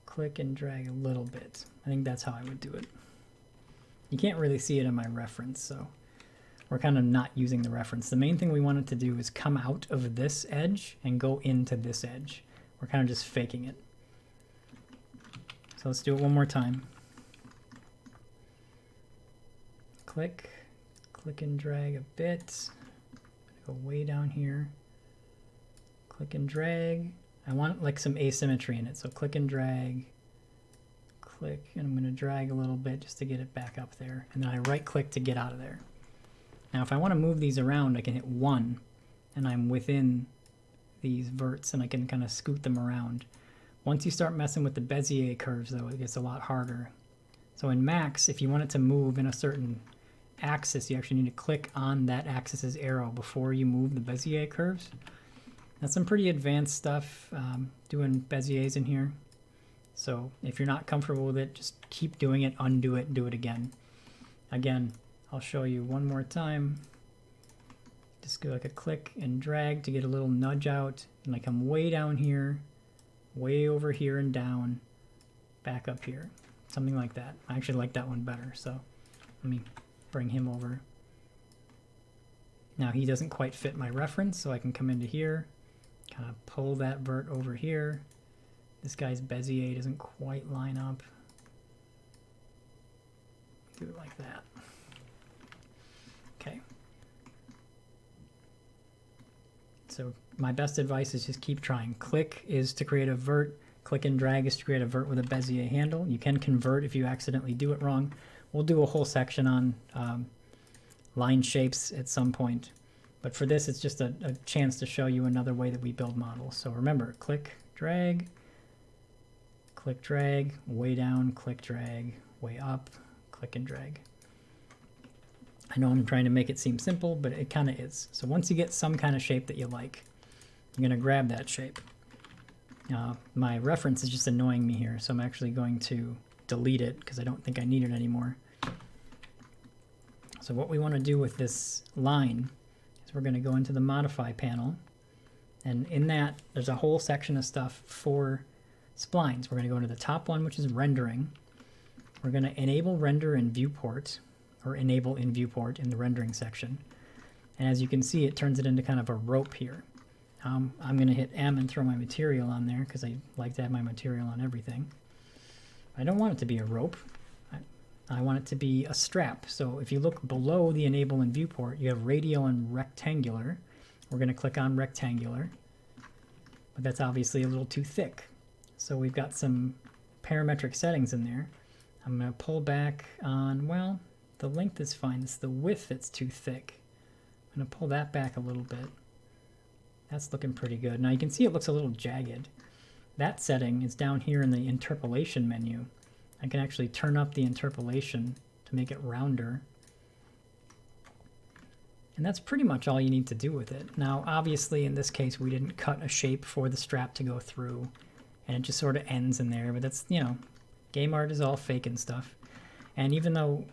S1: click and drag a little bit. I think that's how I would do it. You can't really see it in my reference, so we're kind of not using the reference. The main thing we wanted to do is come out of this edge and go into this edge. We're kind of just faking it. So let's do it one more time. Click, click and drag a bit. Go way down here. Click and drag. I want like some asymmetry in it, so click and drag. Click, and I'm going to drag a little bit just to get it back up there. And then I right click to get out of there. Now if I want to move these around, I can hit 1 and I'm within these verts and I can kind of scoot them around. Once you start messing with the Bezier curves though, it gets a lot harder. So in Max, if you want it to move in a certain axis, you actually need to click on that axis's arrow before you move the Bezier curves. That's some pretty advanced stuff, doing Beziers in here. So if you're not comfortable with it, just keep doing it, undo it, and do it again. Again, I'll show you one more time. Just go like a click and drag to get a little nudge out. And I come way down here, way over here and down, back up here. Something like that. I actually like that one better, so let me bring him over. Now he doesn't quite fit my reference, so I can come into here, kind of pull that vert over here. This guy's Bezier doesn't quite line up. Do it like that. Okay. So my best advice is just keep trying. Click is to create a vert. Click and drag is to create a vert with a Bezier handle. You can convert if you accidentally do it wrong. We'll do a whole section on line shapes at some point. But for this, it's just a chance to show you another way that we build models. So remember, click, drag, way down, click, drag, way up, click and drag. I know I'm trying to make it seem simple, but it kind of is. So once you get some kind of shape that you like, you're going to grab that shape. My reference is just annoying me here, so I'm actually going to delete it because I don't think I need it anymore. So what we want to do with this line is we're going to go into the Modify panel, and in that there's a whole section of stuff for splines. We're going to go into the top one, which is rendering. We're going to enable render in viewport, or enable in viewport in the rendering section. And as you can see, it turns it into kind of a rope here. I'm going to hit M and throw my material on there because I like to have my material on everything. I don't want it to be a rope. I want it to be a strap. So if you look below the enable and viewport, you have radial and rectangular. We're going to click on rectangular, but that's obviously a little too thick. So we've got some parametric settings in there. I'm going to pull back on, well, the length is fine. It's the width that's too thick. I'm going to pull that back a little bit. That's looking pretty good. Now you can see it looks a little jagged. That setting is down here in the interpolation menu. I can actually turn up the interpolation to make it rounder. And that's pretty much all you need to do with it. Now, obviously, in this case, we didn't cut a shape for the strap to go through, and it just sort of ends in there. But that's, you know, game art is all fake and stuff. And even though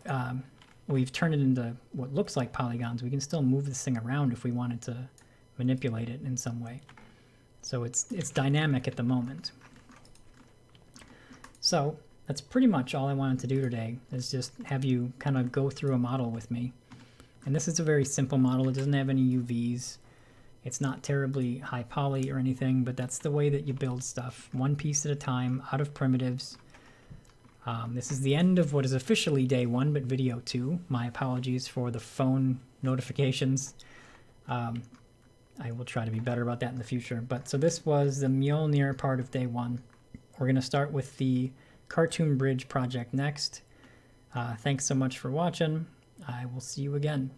S1: we've turned it into what looks like polygons, we can still move this thing around if we wanted to manipulate it in some way. So it's dynamic at the moment. So that's pretty much all I wanted to do today, is just have you kind of go through a model with me. And this is a very simple model. It doesn't have any UVs. It's not terribly high poly or anything, but that's the way that you build stuff, one piece at a time, out of primitives. This is the end of what is officially day 1, but video 2. My apologies for the phone notifications. I will try to be better about that in the future. But so this was the Mjolnir part of day 1. We're going to start with the Cartoon Bridge project next. Thanks so much for watching. I will see you again.